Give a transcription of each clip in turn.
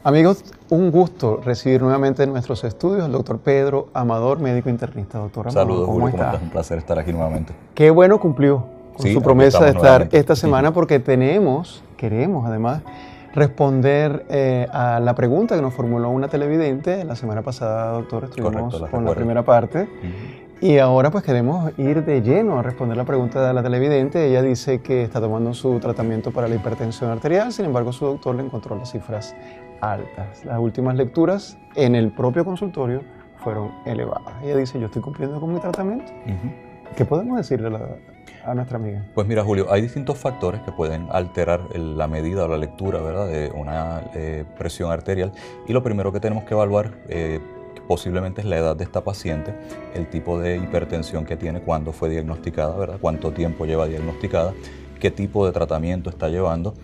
Amigos, un gusto recibir nuevamente en nuestros estudios al doctor Pedro Amador, médico internista. Doctor Amador, Saludos, ¿cómo Julio, está? ¿cómo estás? Un placer estar aquí nuevamente. Qué bueno cumplió con Sí, su aquí promesa de estamos estar nuevamente. esta semana porque queremos además responder a la pregunta que nos formuló una televidente. La semana pasada, doctor, estuvimos Correcto, la con la recuerdo. primera parte. Y ahora pues queremos ir de lleno a responder la pregunta de la televidente. Ella dice que está tomando su tratamiento para la hipertensión arterial, sin embargo su doctor le encontró las cifras altas. Las últimas lecturas en el propio consultorio fueron elevadas. Ella dice, yo estoy cumpliendo con mi tratamiento. ¿Qué podemos decirle a nuestra amiga? Pues mira, Julio, hay distintos factores que pueden alterar la medida o la lectura, ¿verdad?, de una presión arterial. Y lo primero que tenemos que evaluar posiblemente es la edad de esta paciente, el tipo de hipertensión que tiene, cuándo fue diagnosticada, ¿verdad?, cuánto tiempo lleva diagnosticada, qué tipo de tratamiento está llevando,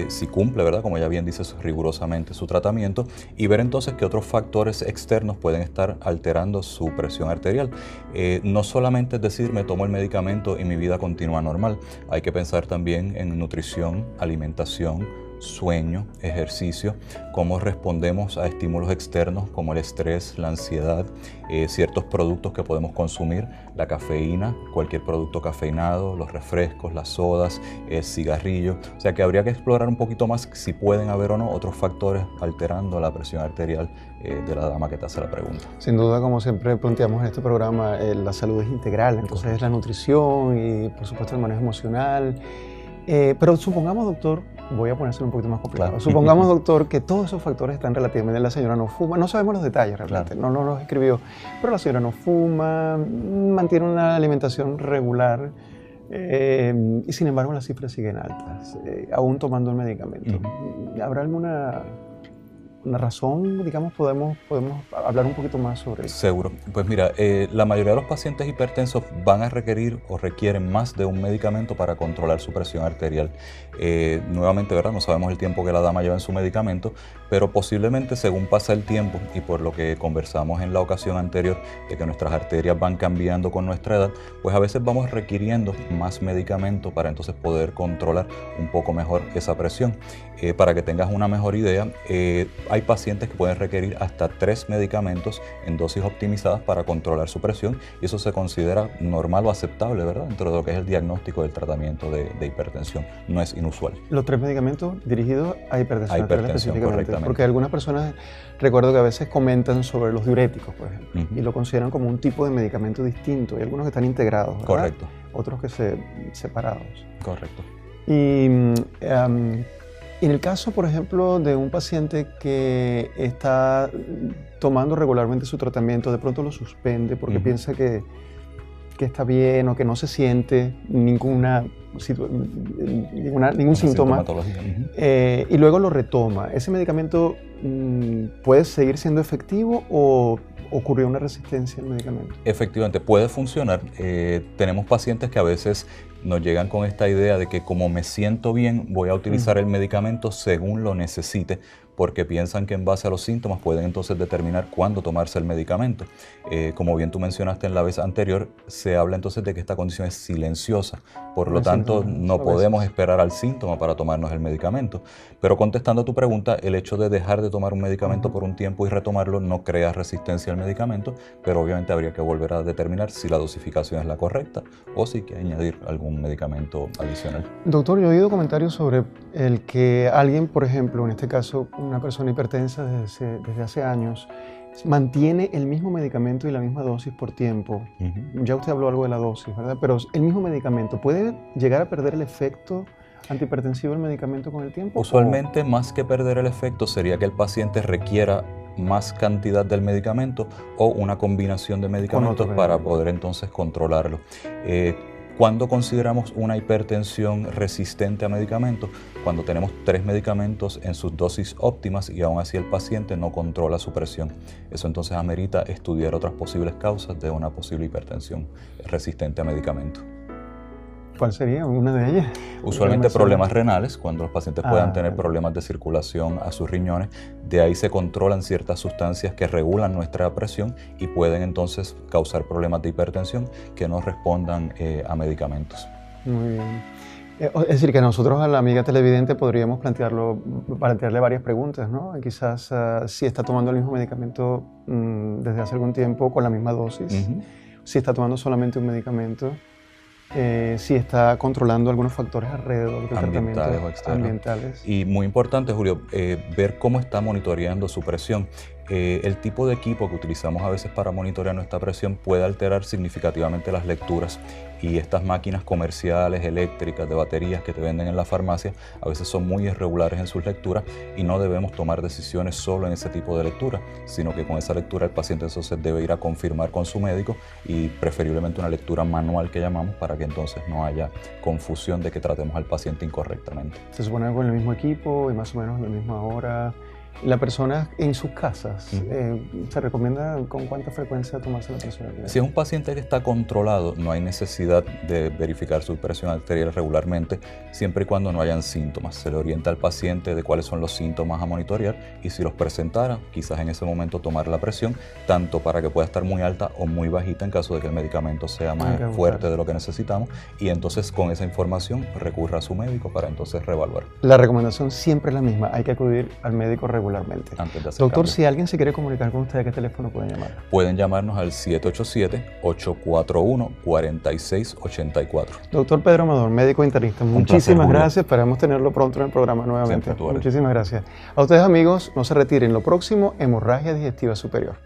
si cumple, ¿verdad?, como ya bien dices, rigurosamente su tratamiento, y ver entonces qué otros factores externos pueden estar alterando su presión arterial. No solamente es decir, me tomo el medicamento y mi vida continúa normal, hay que pensar también en nutrición, alimentación, sueño, ejercicio, cómo respondemos a estímulos externos como el estrés, la ansiedad, ciertos productos que podemos consumir, la cafeína, cualquier producto cafeinado, los refrescos, las sodas, cigarrillos. O sea que habría que explorar un poquito más si pueden haber o no otros factores alterando la presión arterial de la dama que te hace la pregunta. Sin duda, como siempre planteamos en este programa, la salud es integral, entonces es la nutrición y por supuesto el manejo emocional. Pero supongamos, doctor, voy a ponerse un poquito más complicado. Claro. Supongamos, doctor, que todos esos factores están relativamente. La señora no fuma, no sabemos los detalles realmente, Claro. no los escribió, pero la señora no fuma, mantiene una alimentación regular y sin embargo las cifras siguen altas, aún tomando el medicamento. ¿Habrá alguna razón, digamos, podemos hablar un poquito más sobre eso? Seguro. Pues mira, la mayoría de los pacientes hipertensos van a requerir o requieren más de un medicamento para controlar su presión arterial. Nuevamente, ¿verdad?, no sabemos el tiempo que la dama lleva en su medicamento, pero posiblemente según pasa el tiempo y por lo que conversamos en la ocasión anterior de que nuestras arterias van cambiando con nuestra edad, pues a veces vamos requiriendo más medicamento para entonces poder controlar un poco mejor esa presión. Para que tengas una mejor idea, hay pacientes que pueden requerir hasta 3 medicamentos en dosis optimizadas para controlar su presión y eso se considera normal o aceptable, ¿verdad?, dentro de lo que es el diagnóstico del tratamiento de hipertensión. No es inusual. Los 3 medicamentos dirigidos a hipertensión arterial específicamente, correctamente. porque algunas personas, recuerdo que a veces comentan sobre los diuréticos, por ejemplo, y lo consideran como un tipo de medicamento distinto. Hay algunos que están integrados, ¿verdad? Correcto. Otros que separados. Correcto. Y en el caso, por ejemplo, de un paciente que está tomando regularmente su tratamiento, de pronto lo suspende porque piensa que está bien o que no se siente ningún síntoma, y luego lo retoma. ¿Ese medicamento puede seguir siendo efectivo o ocurrió una resistencia al medicamento? Efectivamente, puede funcionar. Tenemos pacientes que a veces nos llegan con esta idea de que como me siento bien, voy a utilizar el medicamento según lo necesite, porque piensan que en base a los síntomas pueden entonces determinar cuándo tomarse el medicamento. Como bien tú mencionaste en la vez anterior, se habla entonces de que esta condición es silenciosa, por lo tanto no podemos esperar al síntoma para tomarnos el medicamento. Pero contestando a tu pregunta, el hecho de dejar de tomar un medicamento por un tiempo y retomarlo no crea resistencia al medicamento, pero obviamente habría que volver a determinar si la dosificación es la correcta o si hay que añadir algún medicamento adicional. Doctor, yo he oído comentarios sobre el que alguien, por ejemplo, en este caso una persona hipertensa desde hace años, mantiene el mismo medicamento y la misma dosis por tiempo. Ya usted habló algo de la dosis, ¿verdad? Pero el mismo medicamento, ¿puede llegar a perder el efecto antihipertensivo del medicamento con el tiempo? Usualmente, más que perder el efecto, sería que el paciente requiera más cantidad del medicamento o una combinación de medicamentos para poder entonces controlarlo. ¿Cuándo consideramos una hipertensión resistente a medicamentos? Cuando tenemos 3 medicamentos en sus dosis óptimas y aún así el paciente no controla su presión. Eso entonces amerita estudiar otras posibles causas de una posible hipertensión resistente a medicamentos. ¿Cuál sería una de ellas? Usualmente problemas renales, cuando los pacientes puedan tener problemas de circulación a sus riñones. De ahí se controlan ciertas sustancias que regulan nuestra presión y pueden entonces causar problemas de hipertensión que no respondan a medicamentos. Muy bien. Es decir, que nosotros a la amiga televidente podríamos plantearle varias preguntas, ¿no? Quizás si está tomando el mismo medicamento desde hace algún tiempo con la misma dosis, si está tomando solamente un medicamento, si está controlando algunos factores alrededor del tratamiento, ambientales o externos. ambientales. Y muy importante, Julio, ver cómo está monitoreando su presión. El tipo de equipo que utilizamos a veces para monitorear nuestra presión puede alterar significativamente las lecturas, y estas máquinas comerciales, eléctricas, de baterías que te venden en la farmacia, a veces son muy irregulares en sus lecturas y no debemos tomar decisiones solo en ese tipo de lectura, sino que con esa lectura el paciente entonces debe ir a confirmar con su médico, y preferiblemente una lectura manual que llamamos, para que entonces no haya confusión de que tratemos al paciente incorrectamente. Se supone que con el mismo equipo y más o menos a la misma hora. La persona en sus casas, ¿se recomienda con cuánta frecuencia tomarse la presión arterial? Si es un paciente que está controlado, no hay necesidad de verificar su presión arterial regularmente, siempre y cuando no hayan síntomas. Se le orienta al paciente de cuáles son los síntomas a monitorear, y si los presentara, quizás en ese momento tomar la presión, tanto para que pueda estar muy alta o muy bajita en caso de que el medicamento sea más fuerte de lo que necesitamos, y entonces con esa información recurra a su médico para entonces reevaluar. La recomendación siempre es la misma, hay que acudir al médico regularmente. Antes de hacer Doctor, cambios. si alguien se quiere comunicar con usted, ¿a qué teléfono pueden llamar? Pueden llamarnos al 787-841-4684. Doctor Pedro Amador, médico internista, muchísimas gracias. Esperamos tenerlo pronto en el programa nuevamente. Muchísimas gracias. A ustedes, amigos, no se retiren. Lo próximo, hemorragia digestiva superior.